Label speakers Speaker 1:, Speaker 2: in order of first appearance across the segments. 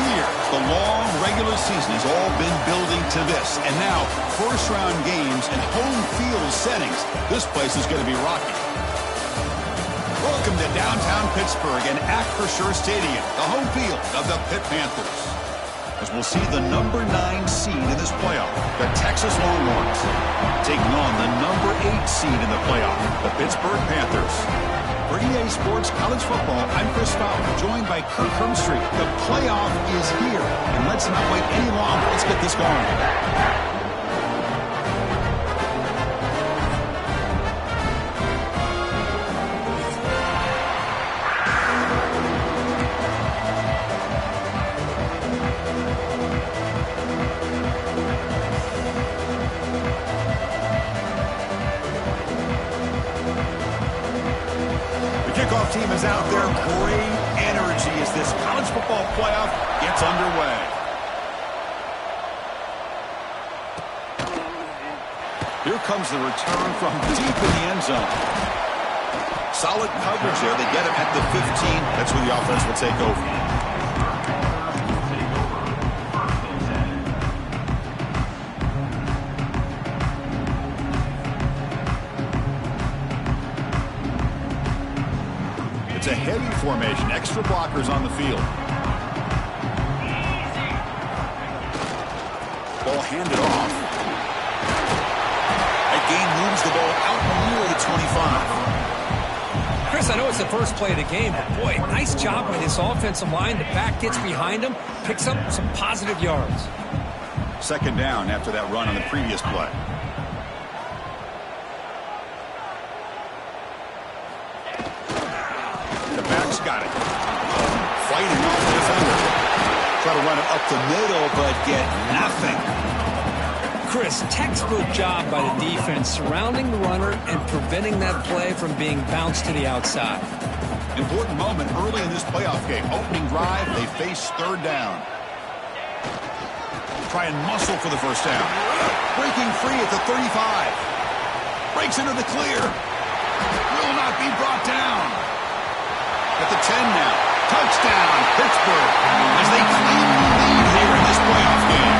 Speaker 1: here. The long regular season has all been building to this. And now, first-round games and home field settings. This place is going to be rocky. Welcome to downtown Pittsburgh and Acrisure Stadium, the home field of the Pitt Panthers. As we'll see the number 9 seed in this playoff, the Texas Longhorns, taking on the number 8 seed in the playoff, the Pittsburgh Panthers. For EA Sports College Football, I'm Chris Fowler, joined by Kirk Hermstreet. The playoff is here, and let's not wait any longer. Let's get this going. Kickoff team is out there. Great energy as this college football playoff gets underway. Here comes the return from deep in the end zone. Solid coverage there. They get him at the 15. That's where the offense will take over. It's a heavy formation, extra blockers on the field. Ball handed off. That gain moves the ball out near the 25.
Speaker 2: Chris, I know it's the first play of the game, but boy, nice job by this offensive line. The back gets behind him, picks up some positive yards.
Speaker 1: Second down after that run on the previous play. Got it. Fighting off the defender. Try to run it up the middle, but get nothing.
Speaker 2: Chris, textbook job by the defense surrounding the runner and preventing that play from being bounced to the outside.
Speaker 1: Important moment early in this playoff game. Opening drive, they face third down. Try and muscle for the first down. Breaking free at the 35. Breaks into the clear. Will not be brought down. At the 10 now. Touchdown, Pittsburgh, as they claim the lead here in this playoff game.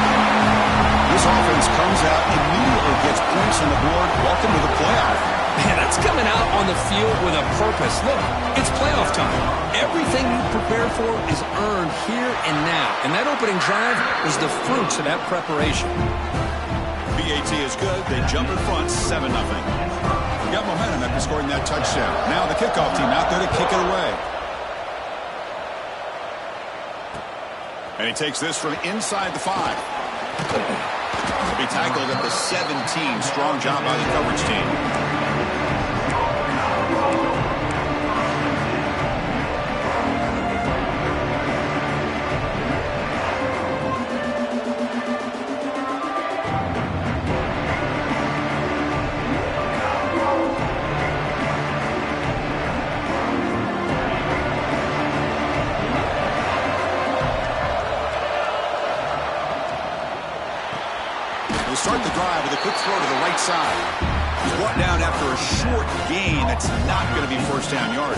Speaker 1: This offense comes out immediately, gets points on the board. Welcome to the playoff.
Speaker 2: Man, that's coming out on the field with a purpose. Look, it's playoff time. Everything you prepare for is earned here and now. And that opening drive was the fruits of that preparation.
Speaker 1: BAT is good. They jump in front, 7-0. Got momentum after scoring that touchdown. Now the kickoff team out there to kick it away. And he takes this from inside the 5. He'll be tackled at the 17. Strong job by the coverage team. Start the drive with a quick throw to the right side. He's brought down after a short gain. That's not going to be first down yardage.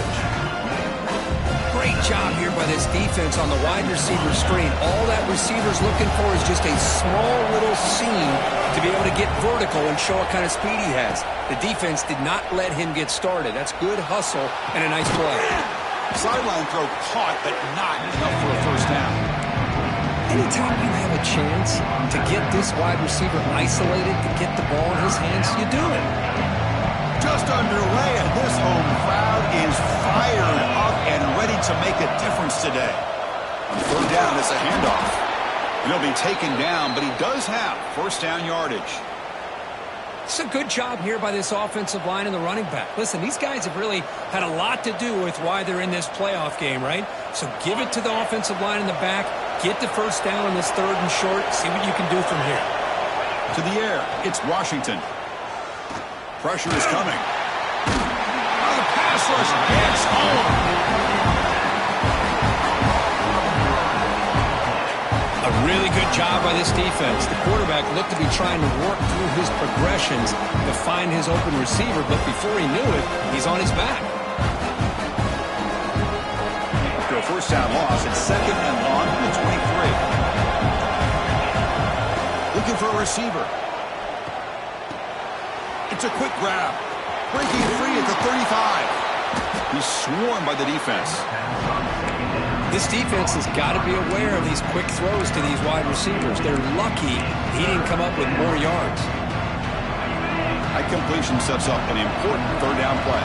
Speaker 2: Great job here by this defense on the wide receiver screen. All that receiver's looking for is just a small little seam to be able to get vertical and show what kind of speed he has. The defense did not let him get started. That's good hustle and a nice play.
Speaker 1: Sideline throw caught, but not enough for a first down.
Speaker 2: Anytime you have a chance to get this wide receiver isolated, to get the ball in his hands, you do it.
Speaker 1: Just underway, and this home crowd is fired up and ready to make a difference today. On third down, it's a handoff. He'll be taken down, but he does have first down yardage.
Speaker 2: It's a good job here by this offensive line and the running back. Listen, these guys have really had a lot to do with why they're in this playoff game, right? So give it to the offensive line in the back. Get the first down on this third and short. See what you can do from here.
Speaker 1: To the air, it's Washington. Pressure is coming. Oh, the pass rush gets home.
Speaker 2: A really good job by this defense. The quarterback looked to be trying to work through his progressions to find his open receiver, but before he knew it, he's on his back.
Speaker 1: After a first down loss, it's second and long from the 23. for a receiver. It's a quick grab. Breaking free at the 35. He's swarmed by the defense.
Speaker 2: This defense has got to be aware of these quick throws to these wide receivers. They're lucky he didn't come up with more yards.
Speaker 1: That completion sets up an important third down play.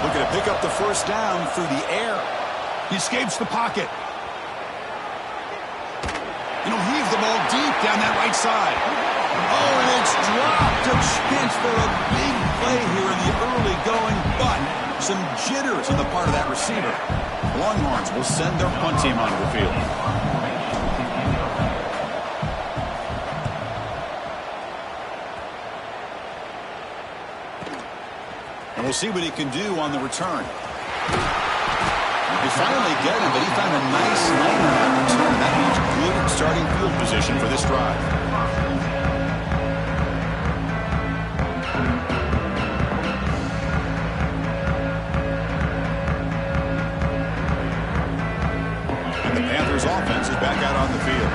Speaker 1: Looking to pick up the first down through the air. He escapes the pocket. He'll heave the ball deep down that right side. Oh, and it's dropped. A chance for a big play here in the early going, but some jitters on the part of that receiver. Longhorns will send their punt team onto the field. And we'll see what he can do on the return. They finally get him, but he found a nice lane on that return. That means good starting field position for this drive. And the Panthers offense is back out on the field.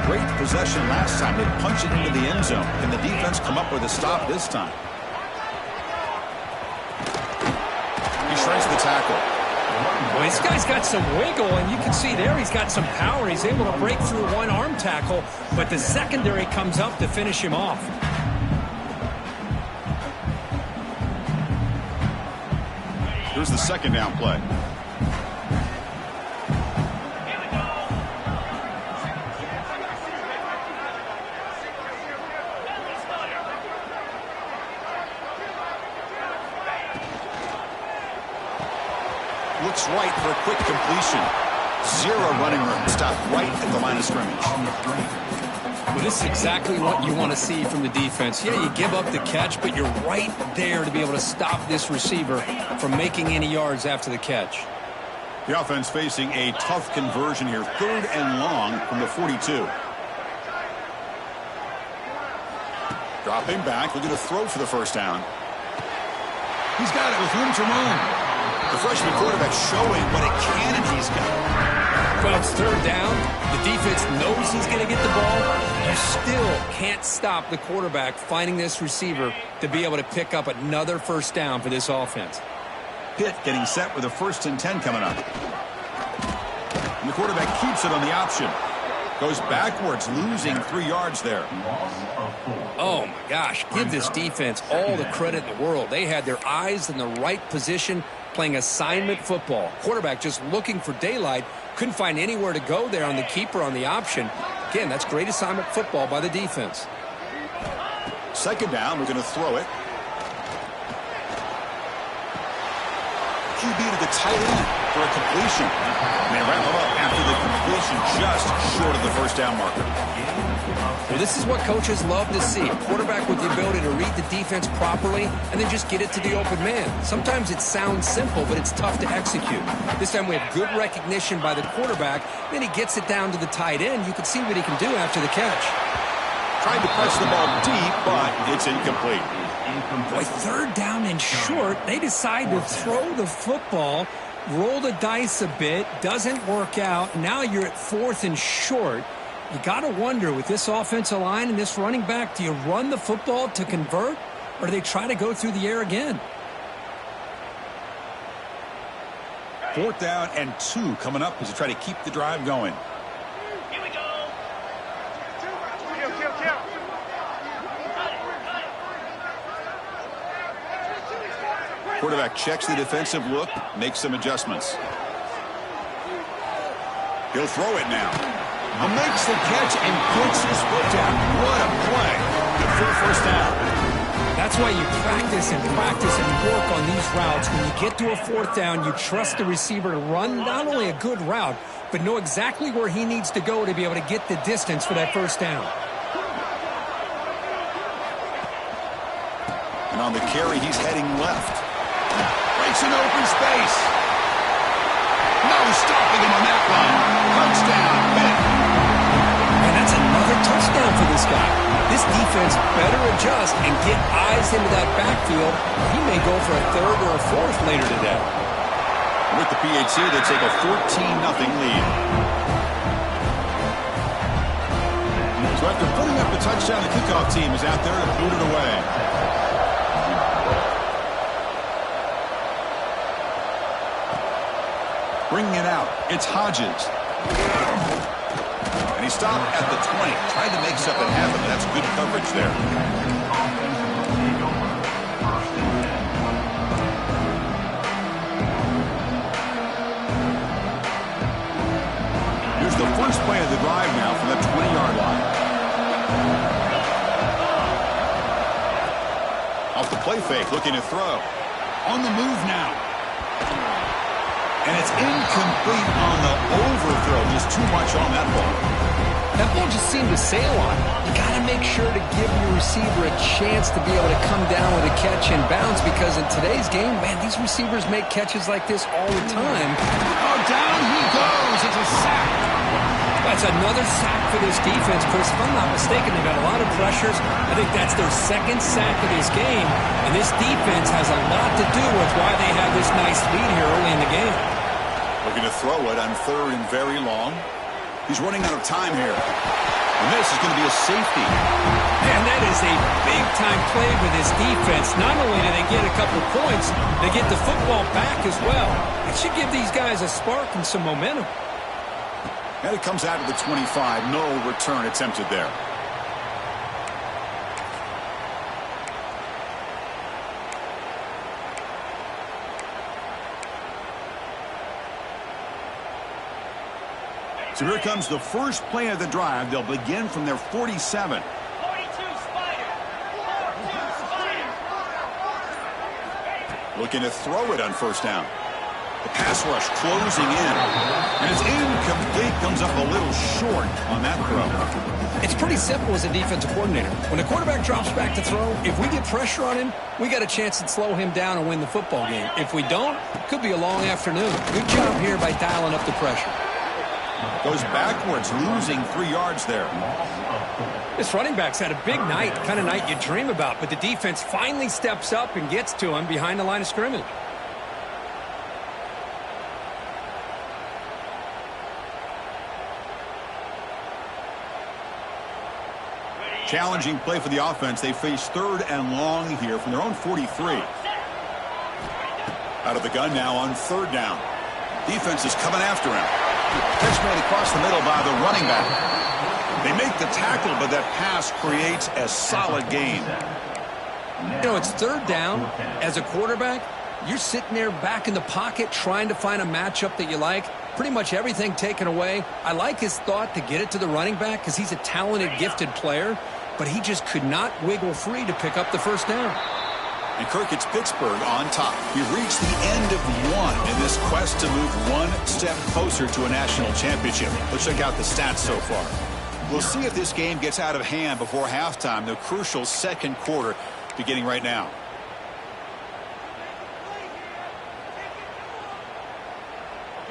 Speaker 1: Great possession last time. They punch it into the end zone. Can the defense come up with a stop this time? He shrinks the tackle.
Speaker 2: Well, this guy's got some wiggle, and you can see there he's got some power. He's able to break through one arm tackle, but the secondary comes up to finish him off.
Speaker 1: Here's the second down play. Looks right for a quick completion. Zero running room. Stopped right at the line of scrimmage.
Speaker 2: Well, this is exactly what you want to see from the defense. Yeah, you give up the catch, but you're right there to be able to stop this receiver from making any yards after the catch.
Speaker 1: The offense facing a tough conversion here. 3rd and long from the 42. Dropping back, looking to throw for the first down. He's got it with room to run. The freshman quarterback showing what a cannon he's got.
Speaker 2: Well, it's 3rd down. The defense knows he's going to get the ball. You still can't stop the quarterback finding this receiver to be able to pick up another first down for this offense.
Speaker 1: Pitt getting set with a 1st and 10 coming up. And the quarterback keeps it on the option. Goes backwards, losing 3 yards there.
Speaker 2: Oh, my gosh. Give this defense all the credit in the world. They had their eyes in the right position, playing assignment football. Quarterback just looking for daylight. Couldn't find anywhere to go there on the keeper on the option. Again, that's great assignment football by the defense.
Speaker 1: 2nd down, we're going to throw it. QB to the tight end for a completion. And they wrap him up after the completion just short of the first down marker.
Speaker 2: Well, this is what coaches love to see. A quarterback with the ability to read the defense properly and then just get it to the open man. Sometimes it sounds simple, but it's tough to execute. This time we have good recognition by the quarterback. Then he gets it down to the tight end. You can see what he can do after the catch.
Speaker 1: Tried to press the ball deep, but it's incomplete.
Speaker 2: Boy, 3rd down and short. They decide to throw the football, roll the dice a bit, doesn't work out. Now you're at 4th and short. You got to wonder, with this offensive line and this running back, do you run the football to convert, or do they try to go through the air again?
Speaker 1: 4th down and 2 coming up as they try to keep the drive going.
Speaker 3: Here we go. Kill.
Speaker 1: Quarterback checks the defensive look, makes some adjustments. He'll throw it now. Makes the catch and puts his foot down. What a play. Good for the first down.
Speaker 2: That's why you practice and work on these routes. When you get to a 4th down, you trust the receiver to run not only a good route, but know exactly where he needs to go to be able to get the distance for that first down.
Speaker 1: And on the carry, he's heading left. Breaks an open space. No stopping him on that one. Touchdown, Pitt.
Speaker 2: And that's another touchdown for this guy. This defense better adjust and get eyes into that backfield. He may go for a 3rd or a 4th later today.
Speaker 1: With the PHC, they take a 14-0 lead. So after putting up the touchdown, the kickoff team is out there to boot it away. Bringing it out, it's Hodges. And he stopped at the 20. Tried to make something happen, but that's good coverage there. Here's the first play of the drive now from the 20-yard line. Off the play fake, looking to throw. On the move now. And it's incomplete on the overthrow. Just too much on that ball.
Speaker 2: That ball just seemed to sail on it. You got to make sure to give your receiver a chance to be able to come down with a catch and bounce, because in today's game, man, these receivers make catches like this all the time.
Speaker 1: Oh, down he goes. It's a sack.
Speaker 2: That's another sack for this defense, Chris. If I'm not mistaken, they've got a lot of pressures. I think that's their second sack of this game, and this defense has a lot to do with why they have this nice lead here early in the game.
Speaker 1: Looking to throw it on third and very long. He's running out of time here. And this is going to be a safety.
Speaker 2: And that is a big-time play for this defense. Not only do they get a couple points, they get the football back as well. It should give these guys a spark and some momentum.
Speaker 1: And it comes out of the 25. No return attempted there. So here comes the first play of the drive. They'll begin from their 47.
Speaker 3: 42 Spider. 42 Spider.
Speaker 1: Looking to throw it on first down. The pass rush closing in. And it's incomplete. Comes up a little short on that throw.
Speaker 2: It's pretty simple as a defensive coordinator. When the quarterback drops back to throw, if we get pressure on him, we got a chance to slow him down and win the football game. If we don't, it could be a long afternoon. Good job here by dialing up the pressure.
Speaker 1: Goes backwards, losing 3 yards there.
Speaker 2: This running back's had a big night, kind of night you dream about, but the defense finally steps up and gets to him behind the line of scrimmage.
Speaker 1: Challenging play for the offense. They face third and long here from their own 43. Out of the gun now on third down. Defense is coming after him. Catch made across the middle by the running back. They make the tackle, but that pass creates a solid gain.
Speaker 2: You know, it's third down. As a quarterback, you're sitting there back in the pocket trying to find a matchup that you like. Pretty much everything taken away. I like his thought to get it to the running back because he's a talented, gifted player, but he just could not wiggle free to pick up the first down.
Speaker 1: And Kirk, it's Pittsburgh on top. We've reached the end of one in this quest to move one step closer to a national championship. Let's check out the stats so far. We'll see if this game gets out of hand before halftime, the crucial second quarter beginning right now.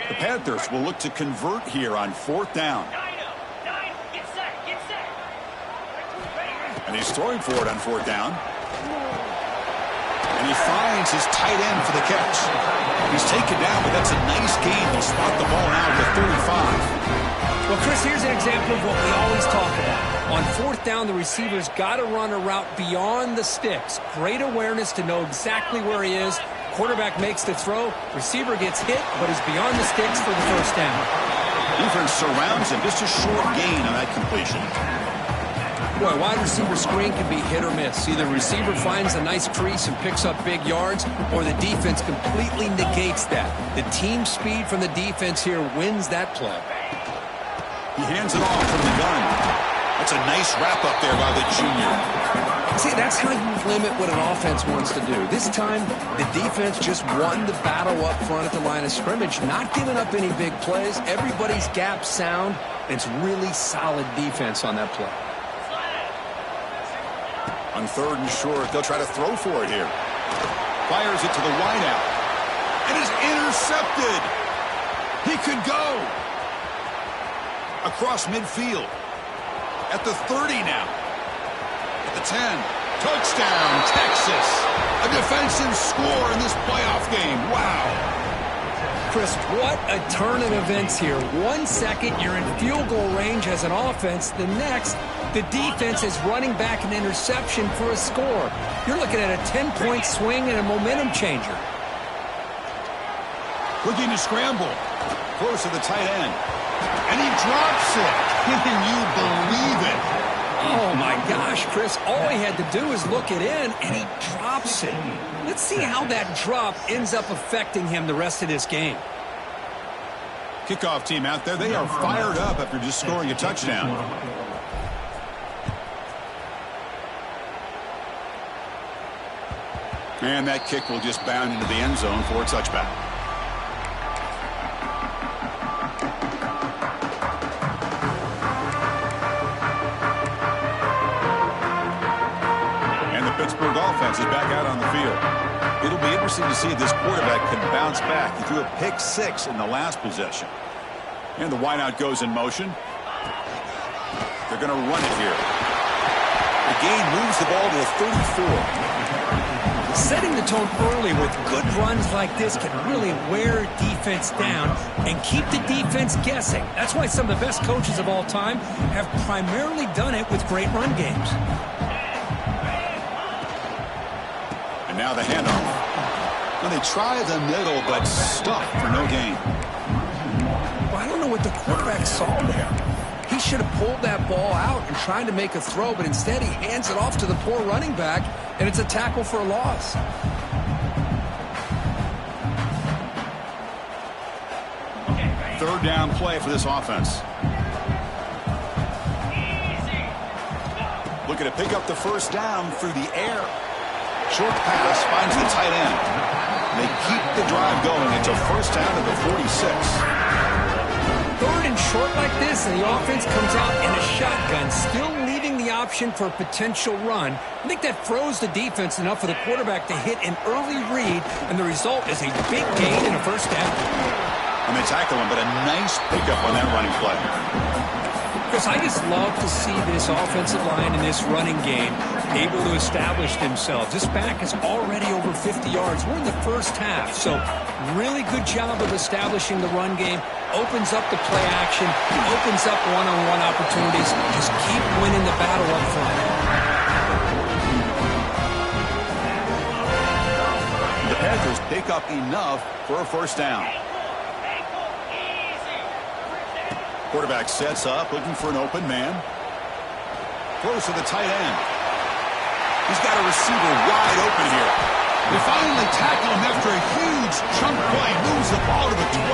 Speaker 1: The Panthers will look to convert here on fourth down. And he's throwing for it on fourth down. And he finds his tight end for the catch. He's taken down, but that's a nice gain. He'll spot the ball now at the 35.
Speaker 2: Well, Chris, here's an example of what we always talk about. On fourth down, the receiver's got to run a route beyond the sticks. Great awareness to know exactly where he is. Quarterback makes the throw. Receiver gets hit, but is beyond the sticks for the first down.
Speaker 1: Defense surrounds him. Just a short gain on that completion.
Speaker 2: Boy, wide receiver screen can be hit or miss. Either the receiver finds a nice crease and picks up big yards, or the defense completely negates that. The team speed from the defense here wins that play.
Speaker 1: He hands it off from the gun. That's a nice wrap-up there by the junior.
Speaker 2: See, that's how you limit what an offense wants to do. This time, the defense just won the battle up front at the line of scrimmage, not giving up any big plays. Everybody's gap sound. It's really solid defense on that play.
Speaker 1: On third and short, they'll try to throw for it here. Fires it to the wideout. And is intercepted. He could go. Across midfield. At the 30 now. At the 10. Touchdown, Texas. A defensive score in this playoff game. Wow.
Speaker 2: Chris, what a turn of events here. 1 second, you're in field goal range as an offense. The next, the defense is running back an interception for a score. You're looking at a 10-point swing and a momentum changer.
Speaker 1: Looking to scramble. Close to the tight end. And he drops it. Can you believe it?
Speaker 2: Oh, my gosh, Chris. All he had to do is look it in, and he drops it. Let's see how that drop ends up affecting him the rest of this game.
Speaker 1: Kickoff team out there, they are fired up after just scoring a touchdown. And that kick will just bound into the end zone for a touchback. Pittsburgh offense is back out on the field. It'll be interesting to see if this quarterback can bounce back. He threw a pick 6 in the last possession. And the wideout goes in motion. They're going to run it here. The gain moves the ball to the 34.
Speaker 2: Setting the tone early with good runs like this can really wear defense down and keep the defense guessing. That's why some of the best coaches of all time have primarily done it with great run games. Now the handoff. Well, they try the middle, but stuck for no gain. Well, I don't know what the quarterback saw there. He should have pulled that ball out and tried to make a throw, but instead he hands it off to the poor running back, and it's a tackle for a loss.
Speaker 1: Third down play for this offense. Looking to pick up the first down through the air. Short pass finds the tight end. They keep the drive going. It's a first down at the 46.
Speaker 2: Third and short like this, and the offense comes out in a shotgun, still leaving the option for a potential run. I think that froze the defense enough for the quarterback to hit an early read, and the result is a big gain and a first down.
Speaker 1: And they tackle him, but a nice pickup on that running play.
Speaker 2: Chris, I just love to see this offensive line in this running game able to establish themselves. This back is already over 50 yards. We're in the first half, so really good job of establishing the run game. Opens up the play action, opens up one-on-one opportunities. Just keep winning the battle up front.
Speaker 1: The Panthers pick up enough for a first down. Quarterback sets up, looking for an open man. Throws to the tight end. He's got a receiver wide open here. They finally tackle him after a huge chunk play. Moves the ball to the 12.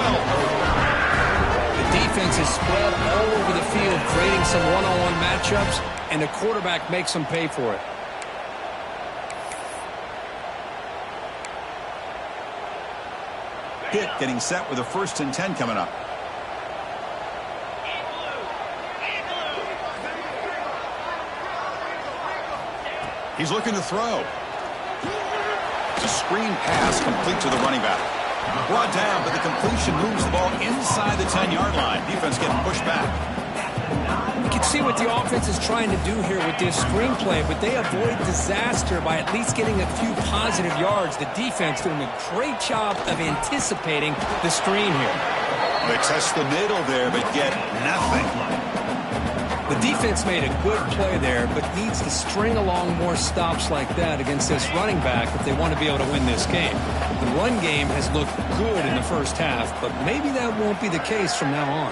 Speaker 2: The defense is spread all over the field, creating some one-on-one matchups, and the quarterback makes them pay for it.
Speaker 1: Pitt getting set with a 1st and 10 coming up. He's looking to throw. It's a screen pass complete to the running back. Brought down, but the completion moves the ball inside the 10-yard line. Defense getting pushed back.
Speaker 2: You can see what the offense is trying to do here with this screenplay, but they avoid disaster by at least getting a few positive yards. The defense doing a great job of anticipating the screen here.
Speaker 1: They test the middle there, but get nothing.
Speaker 2: The defense made a good play there, but needs to string along more stops like that against this running back if they want to be able to win this game. The run game has looked good in the first half, but maybe that won't be the case from now on.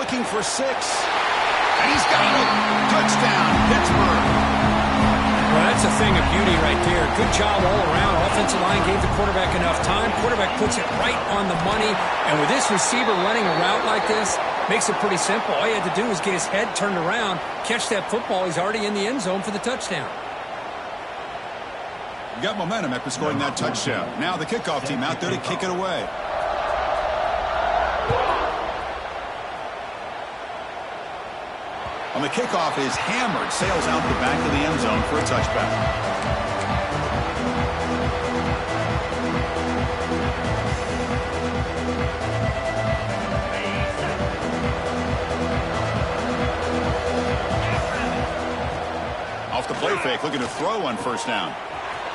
Speaker 1: Looking for 6. And he's got it. Touchdown, Pittsburgh.
Speaker 2: Well, that's a thing of beauty right there. Good job all around. Offensive line gave the quarterback enough time. Quarterback puts it right on the money. And with this receiver running a route like this, makes it pretty simple. All he had to do was get his head turned around, catch that football. He's already in the end zone for the touchdown.
Speaker 1: You got momentum after scoring that touchdown. Now the kickoff team out there to kick it away. On the kickoff is hammered, sails out the back of the end zone for a touchback. Off the play fake, looking to throw on first down.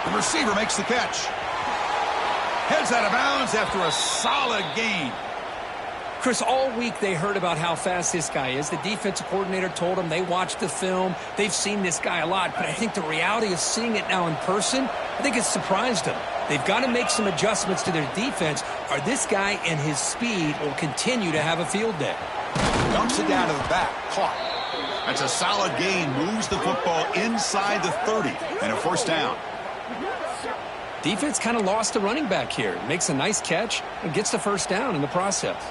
Speaker 1: The receiver makes the catch. Heads out of bounds after a solid gain.
Speaker 2: Chris, all week they heard about how fast this guy is. The defensive coordinator told them they watched the film. They've seen this guy a lot, but I think the reality of seeing it now in person, I think it's surprised them. They've got to make some adjustments to their defense, or this guy and his speed will continue to have a field day.
Speaker 1: Dumps it down to the back. Caught. That's a solid gain. Moves the football inside the 30 and a first down.
Speaker 2: Defense kind of lost the running back here. Makes a nice catch and gets the first down in the process.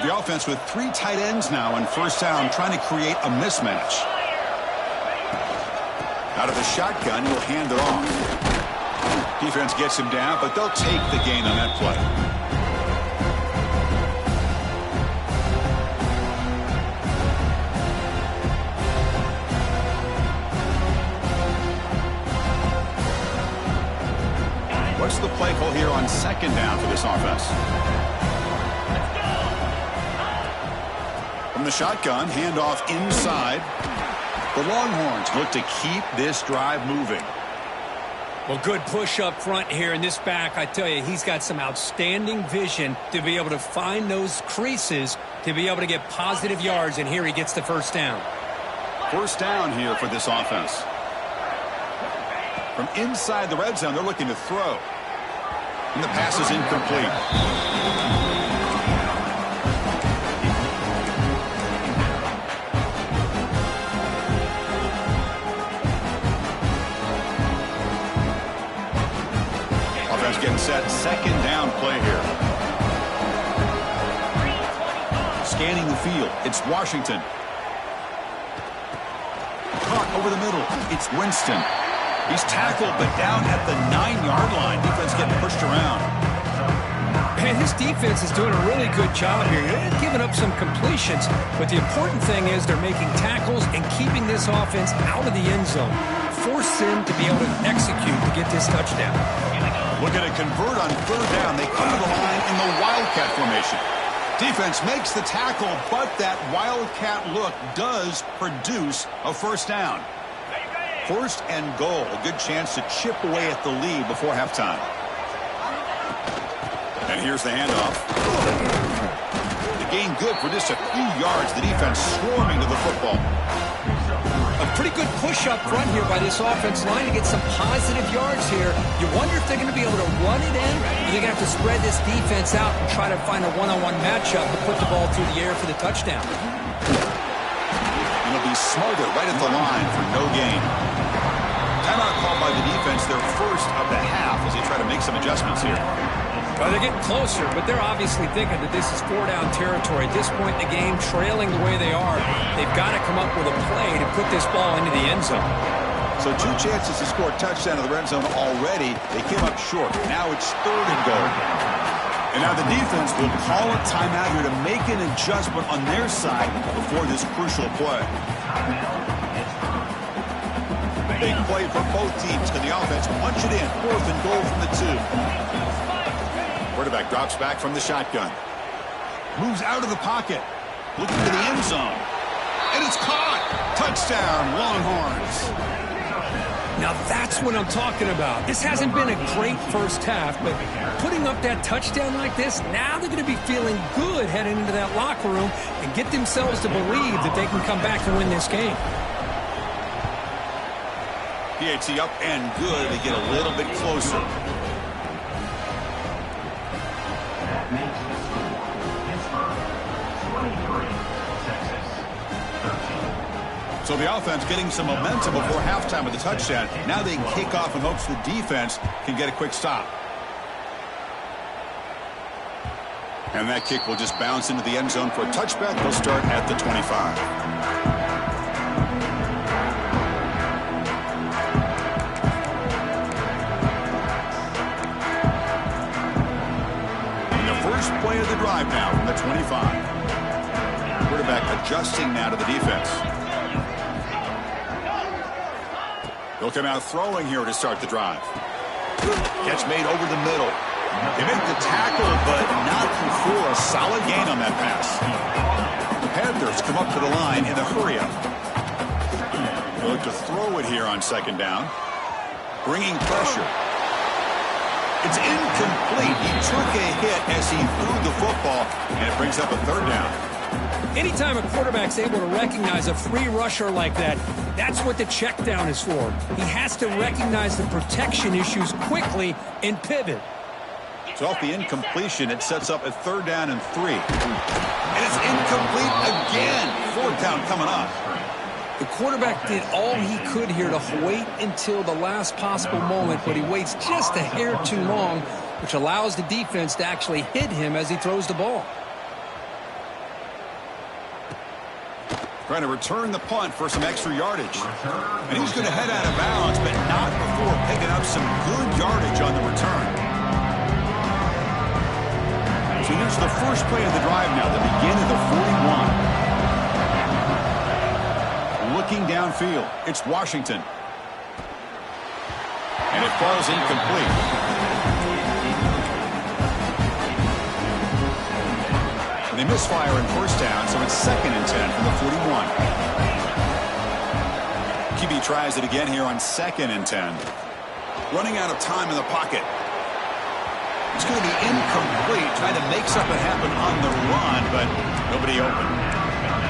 Speaker 1: The offense with 3 tight ends now on first down, trying to create a mismatch. Out of the shotgun, he'll hand it off. Defense gets him down, but they'll take the gain on that play. What's the play call here on second down for this offense? From the shotgun, handoff inside. The Longhorns look to keep this drive moving.
Speaker 2: Well, good push up front here in this back. I tell you, he's got some outstanding vision to be able to find those creases to be able to get positive yards, and here he gets the first down.
Speaker 1: First down here for this offense. From inside the red zone, they're looking to throw. And the pass is incomplete. Offense getting set. Second down play here. Scanning the field. It's Washington. Caught over the middle. It's Winston. He's tackled, but down at the 9-yard line. Defense getting pushed around.
Speaker 2: Man, this defense is doing a really good job here. They're giving up some completions, but the important thing is they're making tackles and keeping this offense out of the end zone. Force them to be able to execute to get this touchdown.
Speaker 1: Looking to convert on third down. They come to the line in the Wildcat formation. Defense makes the tackle, but that Wildcat look does produce a first down. First and goal. A good chance to chip away at the lead before halftime. And here's the handoff. The gain good for just a few yards. The defense swarming to the football.
Speaker 2: A pretty good push up front here by this offense line to get some positive yards here. You wonder if they're going to be able to run it in, or they're going to have to spread this defense out and try to find a one-on-one matchup to put the ball through the air for the touchdown.
Speaker 1: And they'll be smarter right at the line for no gain. Timeout called by the defense, their first of the half, as they try to make some adjustments here.
Speaker 2: Well, they're getting closer, but they're obviously thinking that this is 4-down territory. At this point in the game, trailing the way they are, they've got to come up with a play to put this ball into the end zone.
Speaker 1: So 2 chances to score a touchdown in the red zone already. They came up short. Now it's third and goal. And now the defense will call a timeout here to make an adjustment on their side before this crucial play. Big play for both teams. Can the offense punch it in? Fourth and goal from the 2. Quarterback drops back from the shotgun. Moves out of the pocket. Looking to the end zone. And it's caught. Touchdown, Longhorns.
Speaker 2: Now that's what I'm talking about. This hasn't been a great first half, but putting up that touchdown like this, now they're going to be feeling good heading into that locker room and get themselves to believe that they can come back and win this game.
Speaker 1: PAT up and good. They get a little bit closer. So the offense getting some momentum before halftime with the touchdown. Now they can kick off in hopes the defense can get a quick stop. And that kick will just bounce into the end zone for a touchback. They'll start at the 25. First play of the drive now from the 25. Quarterback adjusting now to the defense. They'll come out throwing here to start the drive. Catch made over the middle. They make the tackle, but not before a solid gain on that pass. The Panthers come up to the line in a hurry-up. They look to throw it here on second down. Bringing pressure. It's incomplete. He took a hit as he threw the football, and it brings up a third down.
Speaker 2: Anytime a quarterback's able to recognize a free rusher like that, that's what the check down is for. He has to recognize the protection issues quickly and pivot.
Speaker 1: So off the incompletion, it sets up a third down and 3. And it's incomplete again. Fourth down coming up.
Speaker 2: The quarterback did all he could here to wait until the last possible moment, but he waits just a hair too long, which allows the defense to actually hit him as he throws the ball.
Speaker 1: Trying to return the punt for some extra yardage. And he's going to head out of bounds, but not before picking up some good yardage on the return. So here's the first play of the drive now, the beginning of the 41. Looking downfield, it's Washington. And it falls incomplete. And they misfire in first down, so it's 2nd and 10 from the 41. QB tries it again here on 2nd and 10. Running out of time in the pocket. It's going to be incomplete, trying to make something happen on the run, but nobody open.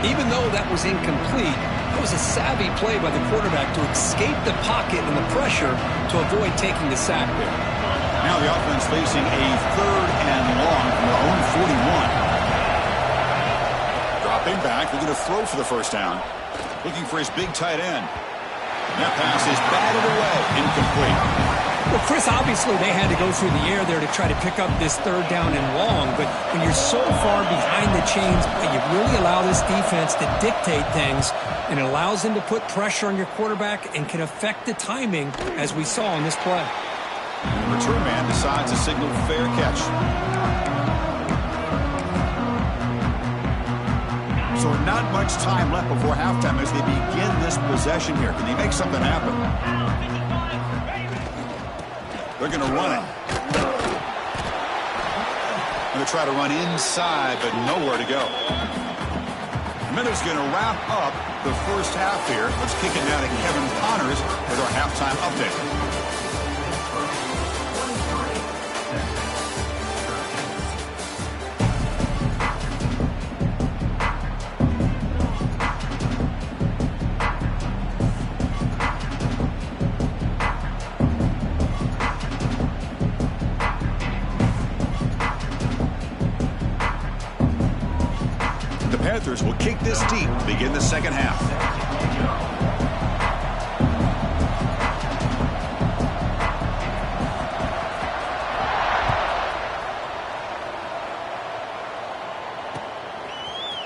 Speaker 2: Even though that was incomplete, that was a savvy play by the quarterback to escape the pocket and the pressure to avoid taking the sack there.
Speaker 1: Now the offense facing a 3rd and long from their own 41. Dropping back, looking to throw for the first down. Looking for his big tight end. And that pass is batted away, incomplete.
Speaker 2: Well, Chris, obviously they had to go through the air there to try to pick up this 3rd down and long, but when you're so far behind the chains, you really allow this defense to dictate things, and it allows them to put pressure on your quarterback and can affect the timing, as we saw in this play.
Speaker 1: The return man decides to signal fair catch. So not much time left before halftime as they begin this possession here. Can they make something happen? They're going to run it. Going to try to run inside, but nowhere to go. Minutes going to wrap up the first half here. Let's kick it down to Kevin Connors with our halftime update. Panthers will kick this deep to begin the second half.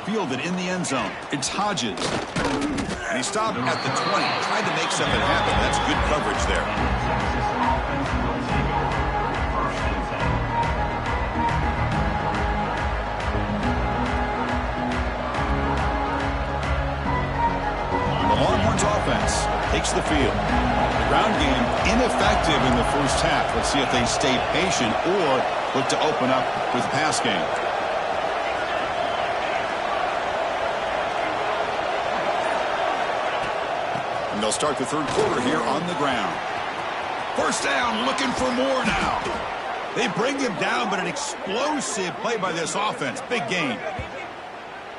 Speaker 1: Fielded in the end zone. It's Hodges. And he stopped at the 20. Tried to make something happen. That's good coverage there. Offense takes the field. The ground game ineffective in the first half. Let's see if they stay patient or look to open up with the pass game. And they'll start the third quarter here on the ground. First down, looking for more now. They bring him down, but an explosive play by this offense. Big gain.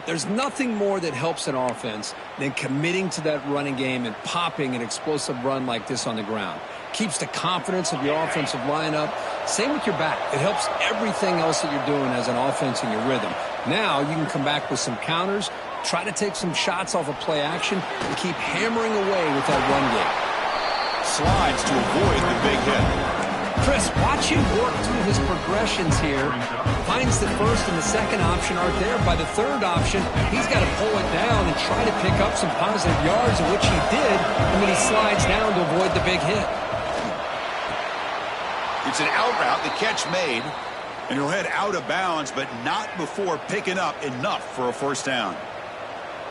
Speaker 2: There's nothing more that helps an offense than committing to that running game and popping an explosive run like this on the ground. Keeps the confidence of your offensive lineup. Same with your back. It helps everything else that you're doing as an offense in your rhythm. Now you can come back with some counters, try to take some shots off of play action, and keep hammering away with that run game.
Speaker 1: Slides to avoid the big hit.
Speaker 2: Chris, watch him work through his progressions here. Finds the first and the second option aren't there. By the third option, he's got to pull it down and try to pick up some positive yards, of which he did, and then he slides down to avoid the big hit.
Speaker 1: It's an out route, the catch made, and he'll head out of bounds, but not before picking up enough for a first down.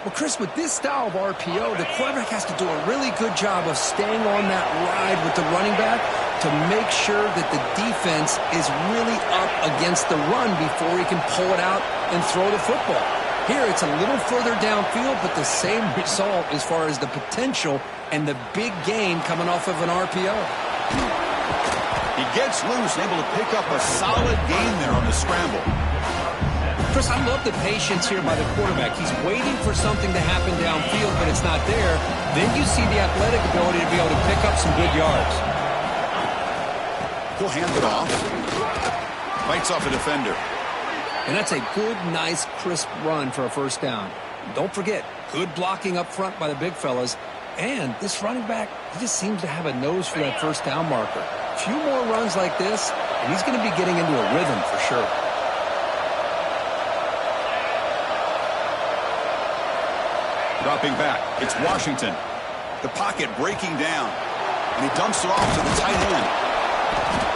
Speaker 2: Well, Chris, with this style of RPO, the quarterback has to do a really good job of staying on that ride with the running back to make sure that the defense is really up against the run before he can pull it out and throw the football. Here, it's a little further downfield, but the same result as far as the potential and the big gain coming off of an RPO.
Speaker 1: He gets loose, able to pick up a solid gain there on the scramble.
Speaker 2: Chris, I love the patience here by the quarterback. He's waiting for something to happen downfield, but it's not there. Then you see the athletic ability to be able to pick up some good yards.
Speaker 1: He'll hand it off. Fights off a defender.
Speaker 2: And that's a good, nice, crisp run for a first down. Don't forget, good blocking up front by the big fellas. And this running back, he just seems to have a nose for that first down marker. A few more runs like this, and he's going to be getting into a rhythm for sure.
Speaker 1: Dropping back, it's Washington. The pocket breaking down, and he dumps it off to the tight end.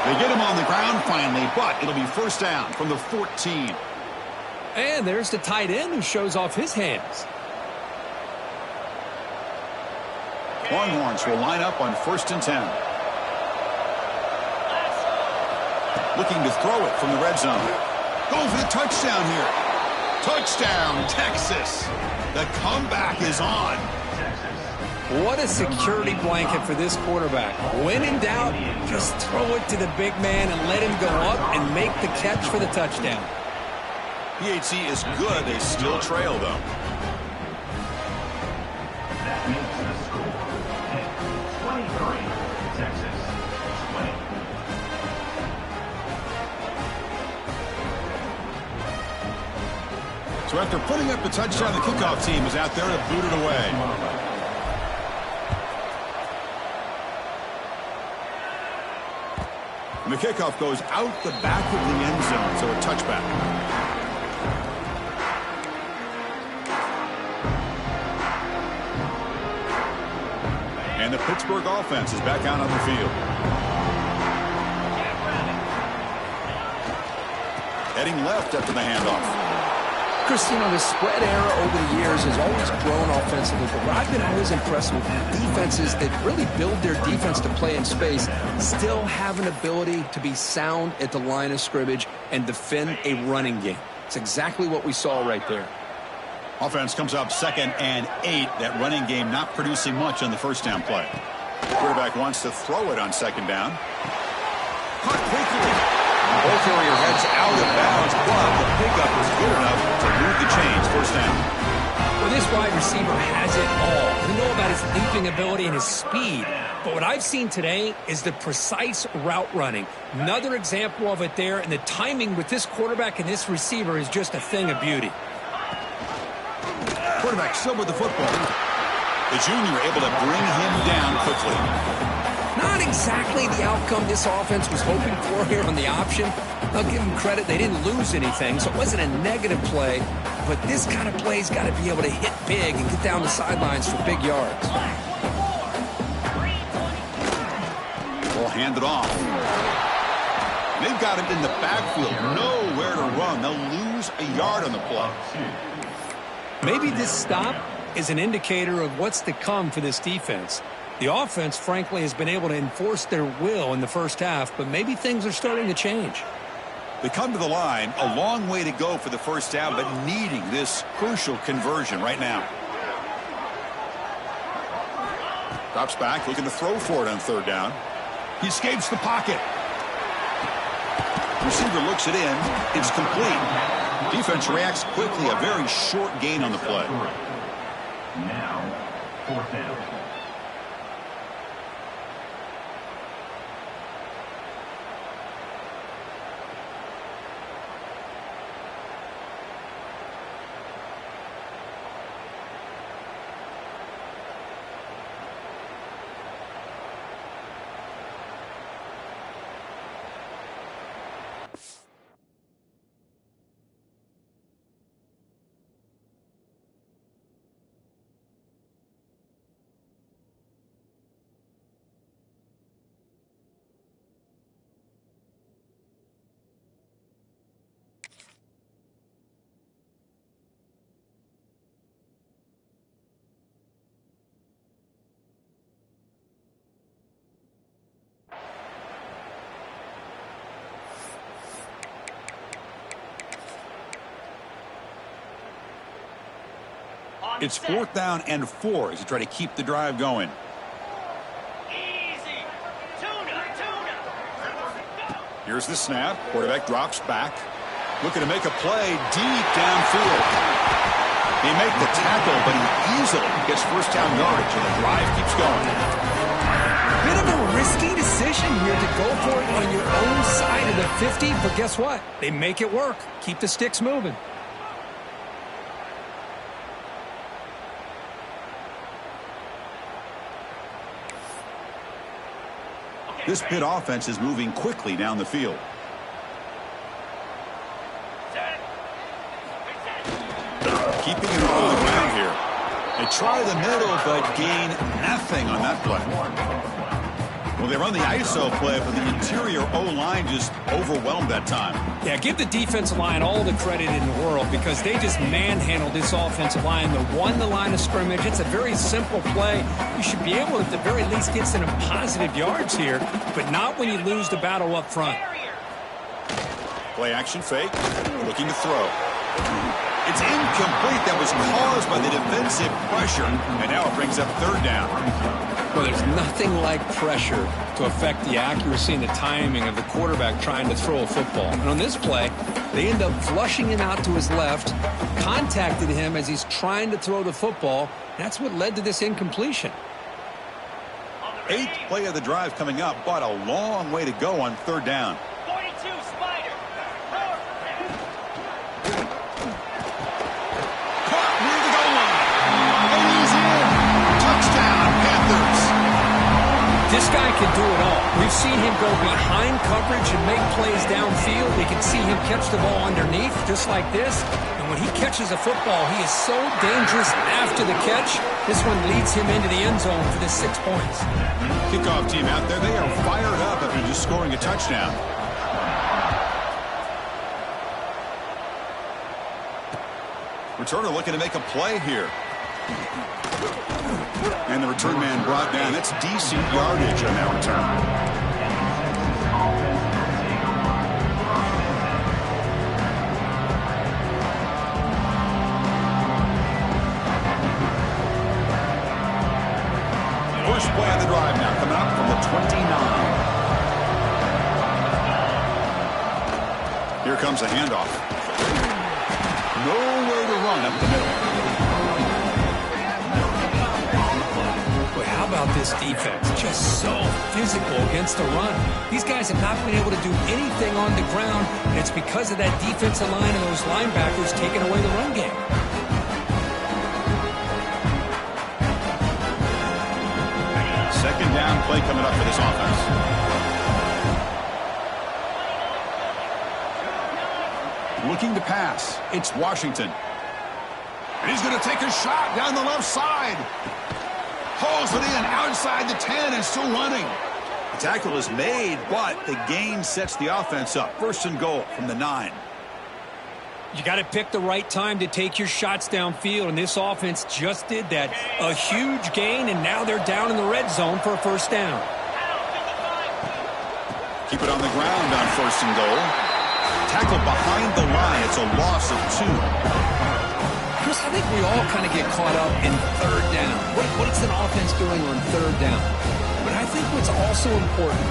Speaker 1: They get him on the ground finally, but it'll be first down from the 14.
Speaker 2: And there's the tight end who shows off his hands.
Speaker 1: Longhorns will line up on 1st and 10. Looking to throw it from the red zone. Go for the touchdown here. Touchdown, Texas. The comeback is on.
Speaker 2: What a security blanket for this quarterback. When in doubt, just throw it to the big man and let him go up and make the catch for the touchdown.
Speaker 1: PHC is good. They still trail, though.
Speaker 4: That makes the score 23, Texas 20.
Speaker 1: So after putting up the touchdown, the kickoff team is out there to boot it away. And the kickoff goes out the back of the end zone, so a touchback. And the Pittsburgh offense is back out on the field. Heading left after the handoff.
Speaker 2: Chris, you know, the spread era over the years has always grown offensively, but what I've been always impressed with defenses that really build their defense to play in space still have an ability to be sound at the line of scrimmage and defend a running game. It's exactly what we saw right there.
Speaker 1: Offense comes up 2nd and 8. That running game not producing much on the first down play. Quarterback wants to throw it on 2nd down. Caught quickly. Ball carrier heads out of bounds, but the pickup is good enough to move the chains. First down.
Speaker 2: Well, this wide receiver has it all. We know about his leaping ability and his speed, but what I've seen today is the precise route running. Another example of it there, and the timing with this quarterback and this receiver is just a thing of beauty.
Speaker 1: Quarterback still with the football. The junior able to bring him down quickly.
Speaker 2: Not exactly the outcome this offense was hoping for here on the option. I'll give them credit. They didn't lose anything, so it wasn't a negative play. But this kind of play's got to be able to hit big and get down the sidelines for big yards.
Speaker 1: We'll hand it off. They've got him in the backfield. Nowhere to run. They'll lose a yard on the play.
Speaker 2: Maybe this stop is an indicator of what's to come for this defense. The offense, frankly, has been able to enforce their will in the first half, but maybe things are starting to change.
Speaker 1: They come to the line, a long way to go for the first down, but needing this crucial conversion right now. Drops back, looking to throw for it on 3rd down. He escapes the pocket. Receiver looks it in. It's complete. Defense reacts quickly. A very short gain on the play.
Speaker 4: Now, 4th down.
Speaker 1: It's 4th down and 4 as you try to keep the drive going.
Speaker 3: Easy. Tuna.
Speaker 1: Here's the snap. Quarterback drops back. Looking to make a play deep downfield. They make the tackle, but he easily gets first down yardage, and the drive keeps going.
Speaker 2: Bit of a risky decision here to go for it on your own side of the 50, but guess what? They make it work. Keep the sticks moving.
Speaker 1: This Pitt offense is moving quickly down the field. Keeping it on the ground here. They try the middle, but gain nothing on that play. Well, they run the ISO play, but the interior O-line just overwhelmed that time.
Speaker 2: Yeah, give the defensive line all the credit in the world because they just manhandled this offensive line. They won the line of scrimmage. It's a very simple play. You should be able to, at the very least, get some positive yards here, but not when you lose the battle up front.
Speaker 1: Play action fake. Looking to throw. It's incomplete. That was caused by the defensive pressure, and now it brings up 3rd down.
Speaker 2: Well, there's nothing like pressure to affect the accuracy and the timing of the quarterback trying to throw a football. And on this play, they end up flushing him out to his left, contacted him as he's trying to throw the football. That's what led to this incompletion.
Speaker 1: 8th play of the drive coming up, but a long way to go on 3rd down.
Speaker 3: 42, Spider.
Speaker 1: Caught near the goal line. And he's in. Touchdown, Panthers.
Speaker 2: This guy can do it all. We've seen him go behind coverage and make plays downfield. We can see him catch the ball underneath, just like this. And when he catches a football, he is so dangerous after the catch. This one leads him into the end zone for the 6 points.
Speaker 1: Kickoff team out there. They are fired up after just scoring a touchdown. Returner looking to make a play here. And the return man brought down. That's decent yardage on that return. First play of the drive now coming up from the 29. Here comes a handoff. Nowhere to run up the middle.
Speaker 2: Boy, how about this defense? Just so physical against the run. These guys have not been able to do anything on the ground, and it's because of that defensive line and those linebackers taking away the run game.
Speaker 1: Second down play coming up for this offense. Looking to pass. It's Washington. And he's going to take a shot down the left side. Hauls it in outside the 10 and still running. The tackle is made, but the gain sets the offense up. 1st and goal from the 9.
Speaker 2: You got to pick the right time to take your shots downfield, and this offense just did that. A huge gain, and now they're down in the red zone for a 1st down.
Speaker 1: Keep it on the ground on 1st and goal. Tackle behind the line. It's a loss of 2.
Speaker 2: Chris, I think we all kind of get caught up in 3rd down. What's an offense doing on 3rd down? But I think what's also important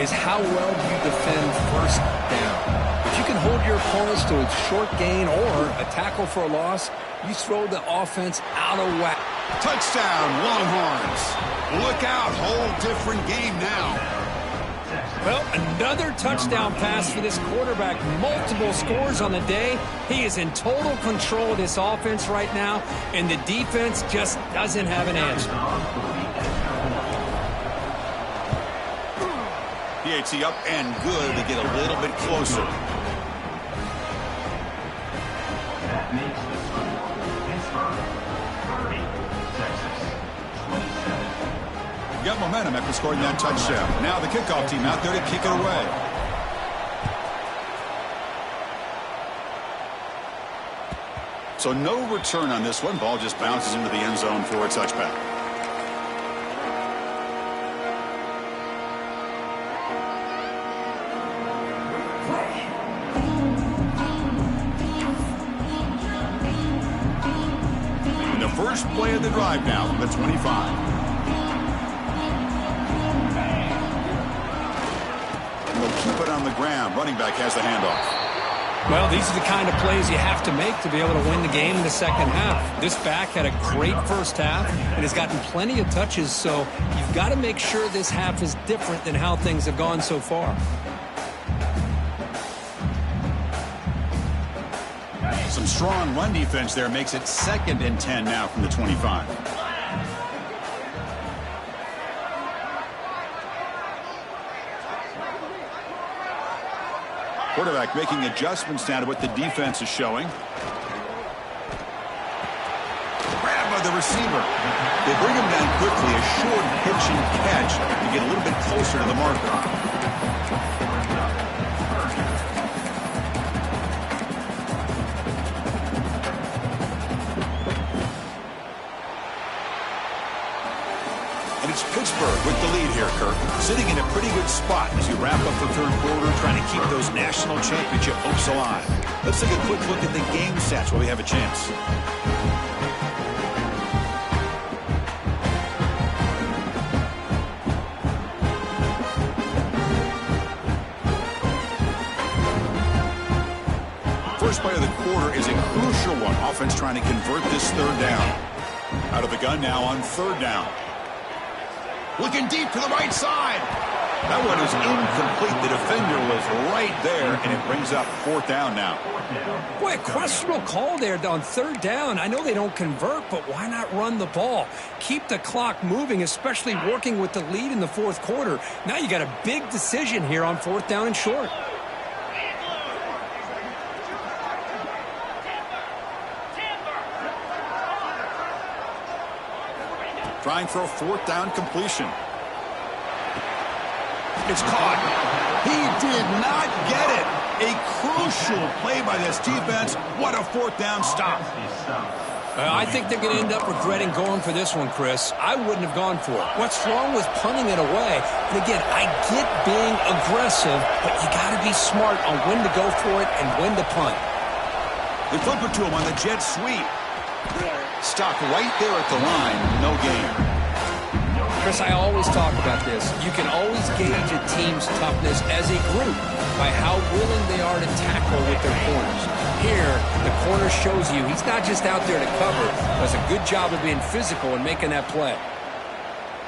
Speaker 2: is how well do you defend 1st down. If you can hold your opponents to a short gain or a tackle for a loss, you throw the offense out of whack.
Speaker 1: Touchdown, Longhorns. Look out, whole different game now.
Speaker 2: Well, another touchdown pass for this quarterback. Multiple scores on the day. He is in total control of this offense right now, and the defense just doesn't have an answer.
Speaker 1: PAT up and good to get a little bit closer.
Speaker 4: That makes the score Pittsburgh 30, Texas 27.
Speaker 1: Got momentum after scoring that touchdown. Now the kickoff team out there to kick it away. So no return on this one. Ball just bounces into the end zone for a touchback. First play of the drive now from the 25. And they'll keep it on the ground. Running back has the handoff.
Speaker 2: Well, these are the kind of plays you have to make to be able to win the game in the second half. This back had a great first half and has gotten plenty of touches, so you've got to make sure this half is different than how things have gone so far.
Speaker 1: Some strong run defense there makes it 2nd and 10 now from the 25. Quarterback making adjustments now to what the defense is showing. Grab by the receiver. They bring him down quickly. A short pitch and catch to get a little bit closer to the marker. And it's Pittsburgh with the lead here, Kirk. Sitting in a pretty good spot as you wrap up the third quarter, trying to keep those national championship hopes alive. Let's take a quick look at the game stats while we have a chance. First play of the quarter is a crucial one. Offense trying to convert this third down. Out of the gun now on third down. Looking deep to the right side. That one is incomplete. The defender was right there, and it brings up fourth down now.
Speaker 2: Boy, a questionable call there on third down. I know they don't convert, but why not run the ball? Keep the clock moving, especially working with the lead in the fourth quarter. Now you got a big decision here on fourth down and short.
Speaker 1: Trying for a fourth down completion. It's caught. He did not get it. A crucial play by this defense. What a fourth down stop.
Speaker 2: I think they're going to end up regretting going for this one, Chris. I wouldn't have gone for it. What's wrong with punting it away? And again, I get being aggressive, but you got to be smart on when to go for it and when to punt.
Speaker 1: They flip it to him on the jet sweep. Stopped right there at the line. No gain.
Speaker 2: Chris, I always talk about this. You can always gauge a team's toughness as a group by how willing they are to tackle with their corners. Here, the corner shows you he's not just out there to cover, does a good job of being physical and making that play.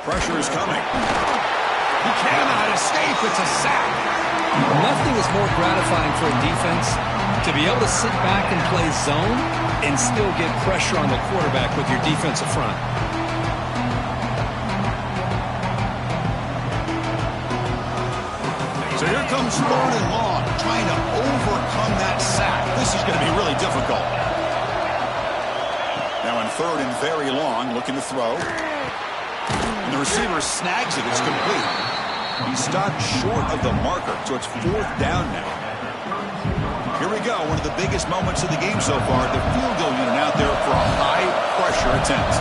Speaker 1: Pressure is coming. He cannot escape. It's a sack.
Speaker 2: Nothing is more gratifying for a defense to be able to sit back and play zone and still get pressure on the quarterback with your defensive front.
Speaker 1: So here comes third and long, trying to overcome that sack. This is going to be really difficult. Now on third and very long, looking to throw. And the receiver snags it. It's complete. He stopped short of the marker, so it's fourth down now. Here we go, one of the biggest moments of the game so far. The field goal unit out there for a high-pressure attempt.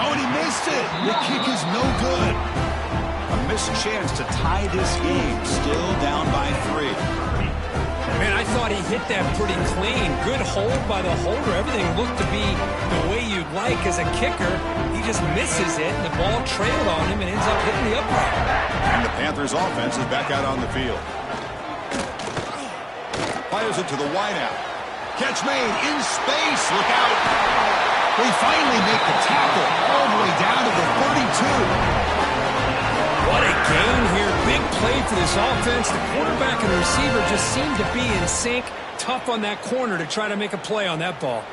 Speaker 1: Oh, and he missed it. The kick is no good. A missed chance to tie this game. Still down by 3.
Speaker 2: Man, I thought he hit that pretty clean. Good hold by the holder. Everything looked to be the way you'd like as a kicker. He just misses it, and the ball trailed on him and ends up hitting the upright.
Speaker 1: And the Panthers' offense is back out on the field. Fires it to the wideout. Catch made in space. Look out. They finally make the tackle all the way down to the 32.
Speaker 2: What a gain here. Big play for this offense. The quarterback and the receiver just seem to be in sync. Tough on that corner to try to make a play on that ball.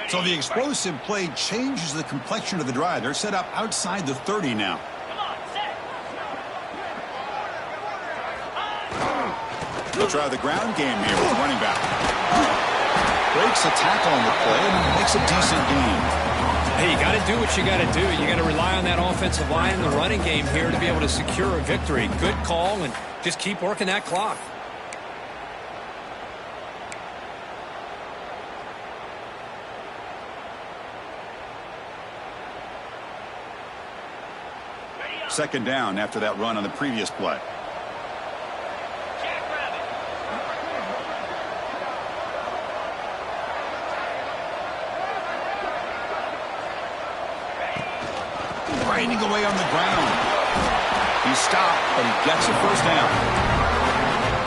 Speaker 1: So the explosive play changes the complexion of the drive. They're set up outside the 30 now. They'll try the ground game here with running back. Breaks a tackle on the play and makes a decent gain.
Speaker 2: Hey, you got to do what you got to do. You got to rely on that offensive line in the running game here to be able to secure a victory. Good call, and just keep working that clock.
Speaker 1: Second down after that run on the previous play.
Speaker 3: Jackrabbit.
Speaker 1: Grinding away on the ground. He stopped, but he gets a first down.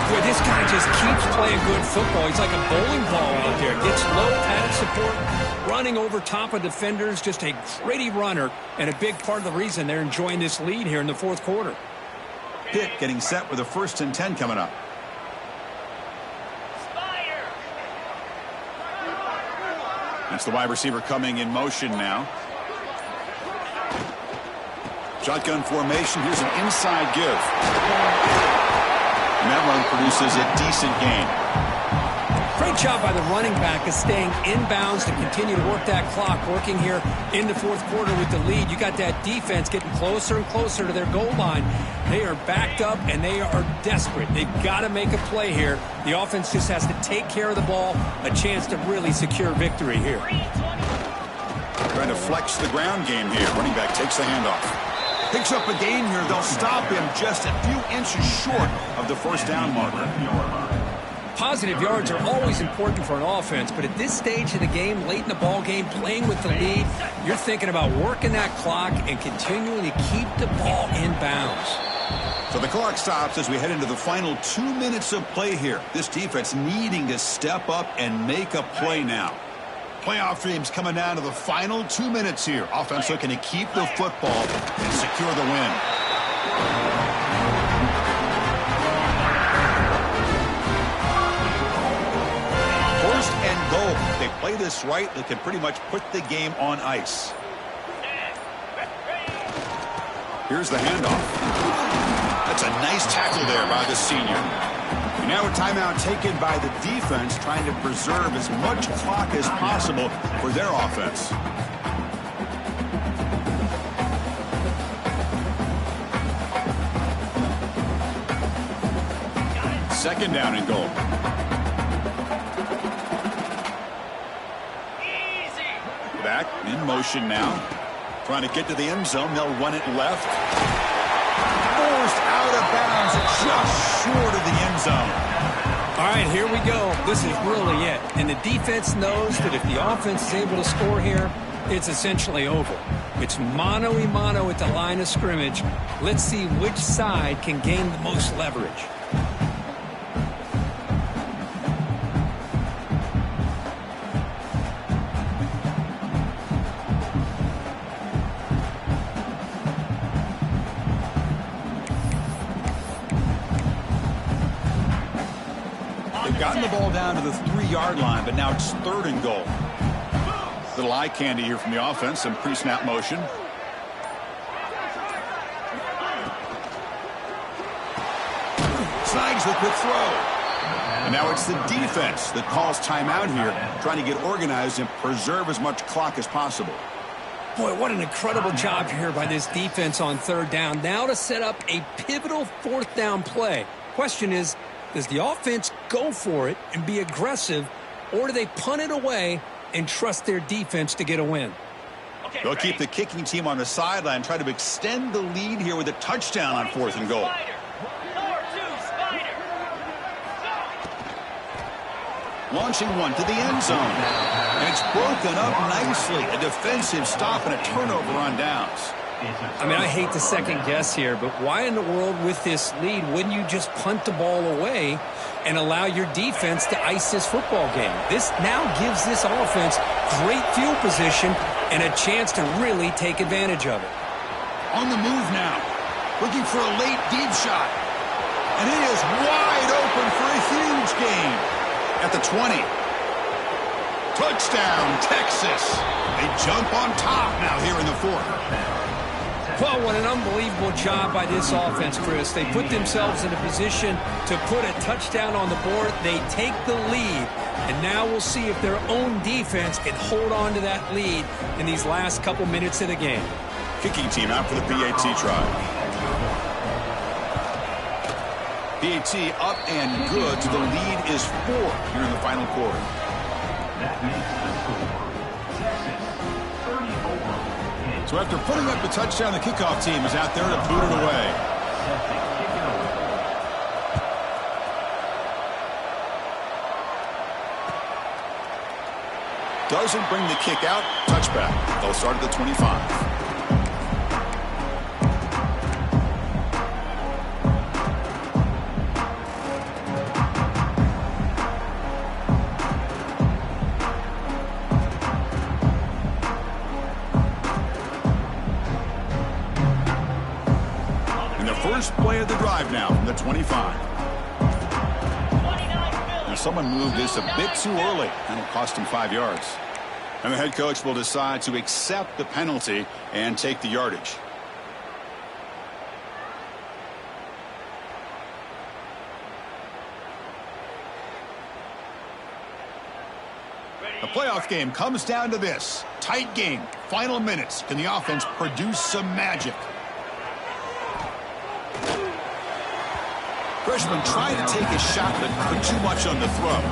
Speaker 2: Boy, this guy just keeps playing good football. He's like a bowling ball out there. Gets low padded support, running over top of defenders. Just a gritty runner, and a big part of the reason they're enjoying this lead here in the fourth quarter.
Speaker 1: Pitt getting set with a 1st and 10 coming up.
Speaker 3: Spider.
Speaker 1: That's the wide receiver coming in motion now. Shotgun formation. Here's an inside give. And that run produces a decent gain.
Speaker 2: Great job by the running back of staying inbounds to continue to work that clock, working here in the fourth quarter with the lead. You got that defense getting closer and closer to their goal line. They are backed up, and they are desperate. They've got to make a play here. The offense just has to take care of the ball, a chance to really secure victory here.
Speaker 1: Trying to flex the ground game here. Running back takes the handoff. Picks up a gain here. They'll stop him just a few inches short of the first down marker.
Speaker 2: Positive yards are always important for an offense, but at this stage of the game, late in the ball game, playing with the lead, you're thinking about working that clock and continuing to keep the ball in bounds.
Speaker 1: So the clock stops as we head into the final 2 minutes of play here. This defense needing to step up and make a play now. Playoff dreams coming down to the final 2 minutes here. Offense looking to keep the football and secure the win. First and goal. If they play this right, they can pretty much put the game on ice. Here's the handoff. That's a nice tackle there by the senior. And now a timeout taken by the defense, trying to preserve as much clock as possible for their offense. Second down and goal.
Speaker 3: Easy.
Speaker 1: Back in motion now. Trying to get to the end zone. They'll run it left. Forced out of bounds just short of the end zone.
Speaker 2: All right, here we go. This is really it. And the defense knows that if the offense is able to score here, it's essentially over. It's mano-a-mano at the line of scrimmage. Let's see which side can gain the most leverage.
Speaker 1: Gotten the ball down to the 3-yard line, but now it's third and goal. Little eye candy here from the offense, some pre-snap motion. Snags the quick throw. And now it's the defense that calls timeout here, trying to get organized and preserve as much clock as possible.
Speaker 2: Boy, what an incredible job here by this defense on third down. Now to set up a pivotal fourth down play. Question is, does the offense go for it and be aggressive, or do they punt it away and trust their defense to get a win?
Speaker 3: Okay,
Speaker 1: They'll
Speaker 3: ready.
Speaker 1: keep the kicking team on the sideline, try to extend the lead here with a touchdown on fourth and goal.
Speaker 3: Spider. 4-2 Spider. Go.
Speaker 1: Launching one to the end zone. And it's broken up nicely. A defensive stop and a turnover on downs.
Speaker 2: I mean, I hate to second guess here, but why in the world with this lead wouldn't you just punt the ball away and allow your defense to ice this football game? This now gives this offense great field position and a chance to really take advantage of it.
Speaker 1: On the move now. Looking for a late deep shot. And it is wide open for a huge gain. At the 20. Touchdown, Texas. They jump on top now here in the fourth.
Speaker 2: Well, what an unbelievable job by this offense, Chris. They put themselves in a position to put a touchdown on the board. They take the lead, and now we'll see if their own defense can hold on to that lead in these last couple minutes of the game.
Speaker 1: Kicking team out for the PAT try. PAT up and good, so the lead is 4 here in the final quarter.
Speaker 4: That makes the score Texas 34, Pitt
Speaker 1: So after putting up the touchdown, the kickoff team is out there to boot it away. Doesn't bring the kick out. Touchback. They'll start at the 25. First play of the drive now from the 25. Now someone moved this a bit too early, and it'll cost him 5 yards. And the head coach will decide to accept the penalty and take the yardage. The playoff game comes down to this. Tight game. Final minutes. Can the offense produce some magic? Freshman trying to take a shot, but put too much on the throw.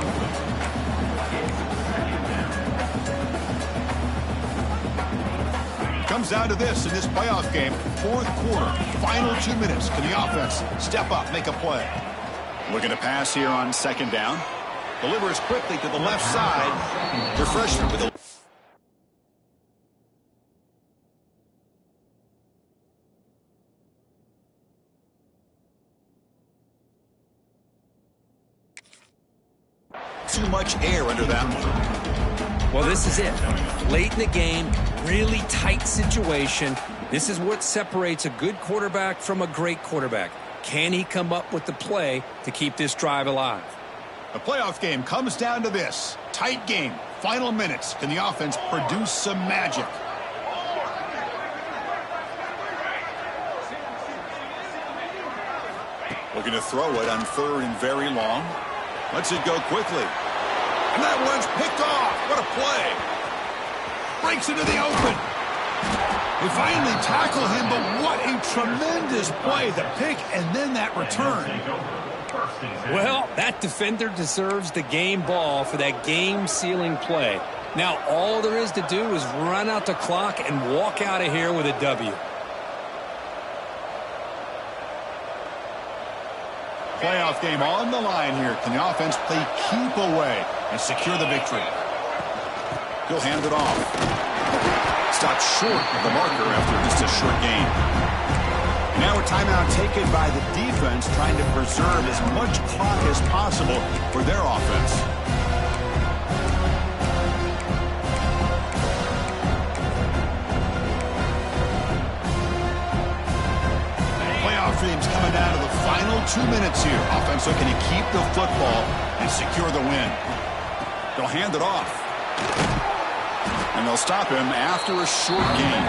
Speaker 1: Comes down to this in this playoff game. Fourth quarter, final 2 minutes. Can the offense step up, make a play? Looking to pass here on second down. Delivers quickly to the left side. The freshman with a... Too much air under that one.
Speaker 2: Well, this is it. Late in the game, really tight situation. This is what separates a good quarterback from a great quarterback. Can he come up with the play to keep this drive alive?
Speaker 1: The playoff game comes down to this. Tight game. Final minutes. Can the offense produce some magic? Looking to throw it on third and very long. Lets it go quickly. And that one's picked off. What a play. Breaks into the open. They finally tackle him, but what a tremendous play. The pick and then that return.
Speaker 2: Well, that defender deserves the game ball for that game-sealing play. Now, all there is to do is run out the clock and walk out of here with a W.
Speaker 1: Playoff game on the line here. Can the offense play keep away and secure the victory? He'll hand it off. Stopped short of the marker after just a short gain. Now a timeout taken by the defense, trying to preserve as much clock as possible for their offense. Playoff dreams coming down to the final 2 minutes here. Offense looking to keep the football and secure the win. They'll hand it off. And they'll stop him after a short gain.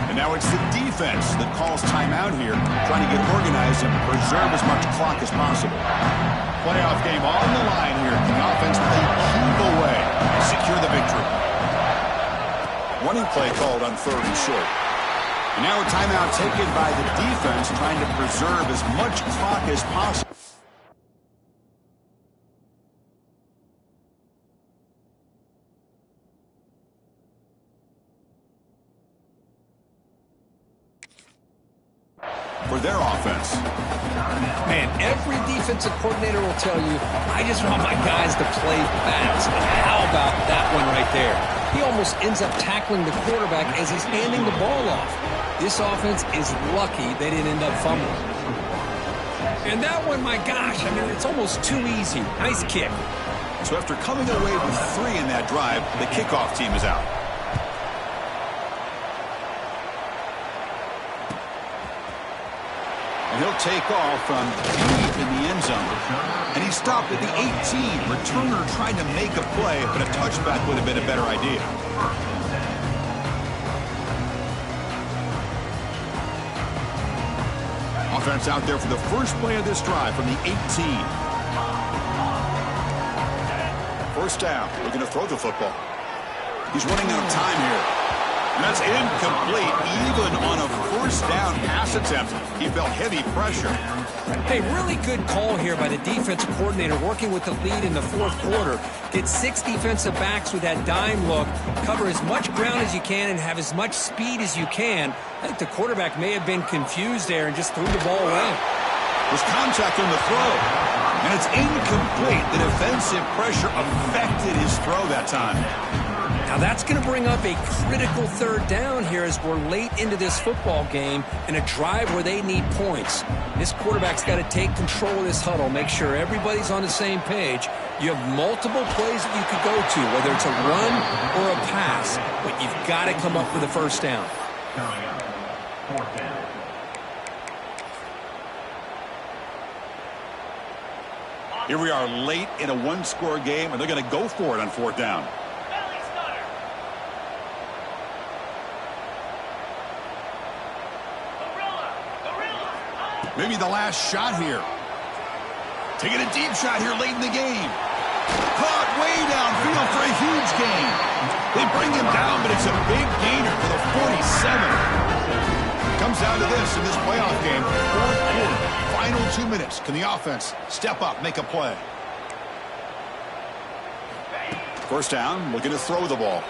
Speaker 1: And now it's the defense that calls timeout here, trying to get organized and preserve as much clock as possible. Playoff game on the line here. Can the offense play keep away and secure the victory? Running play called on third and short. And now a timeout taken by the defense, trying to preserve as much clock as possible. For their offense.
Speaker 2: Man, every defensive coordinator will tell you, I just want my guys to play fast. How about that one right there? He almost ends up tackling the quarterback as he's handing the ball off. This offense is lucky they didn't end up fumbling. And that one, my gosh, I mean, it's almost too easy. Nice kick.
Speaker 1: So after coming away with 3 in that drive, the kickoff team is out. And he'll take off from deep in the end zone. And he stopped at the 18. Returner trying to make a play, but a touchback would have been a better idea. Offense out there for the first play of this drive from the 18. First down. Looking to throw the football. He's running out of time here. And that's incomplete, even on a first down pass attempt. He felt heavy pressure.
Speaker 2: Hey, really good call here by the defensive coordinator working with the lead in the fourth quarter. Get 6 defensive backs with that dime look, cover as much ground as you can, and have as much speed as you can. I think the quarterback may have been confused there and just threw the ball away.
Speaker 1: There's contact on the throw, and it's incomplete. The defensive pressure affected his throw that time.
Speaker 2: Now that's going to bring up a critical third down here as we're late into this football game in a drive where they need points. This quarterback's got to take control of this huddle, make sure everybody's on the same page. You have multiple plays that you could go to, whether it's a run or a pass, but you've got to come up with a first down.
Speaker 4: Coming up, fourth down.
Speaker 1: Here we are late in a one-score game, and they're going to go for it on fourth down.
Speaker 3: Belly stunner. Gorilla.
Speaker 1: Maybe the last shot here. Taking a deep shot here late in the game. Caught way downfield for a huge gain. They bring him down, but it's a big gainer for the 47. Comes down to this in this playoff game. Fourth quarter. Final 2 minutes. Can the offense step up, make a play? First down, looking to throw the ball.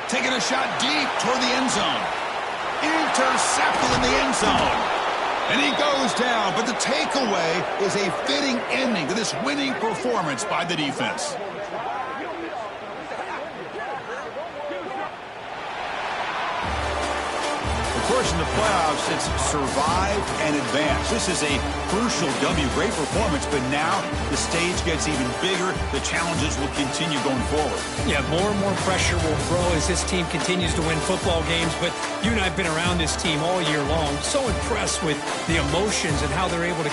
Speaker 1: Taking a shot deep toward the end zone. Intercepted in the end zone. And he goes down, but the takeaway is a fitting ending to this winning performance by the defense. Of course, in the playoffs, it's survive and advance. This is a crucial W. Great performance, but now the stage gets even bigger. The challenges will continue going forward.
Speaker 2: Yeah, more and more pressure will grow as this team continues to win football games. But you and I have been around this team all year long. So impressed with the emotions and how they're able to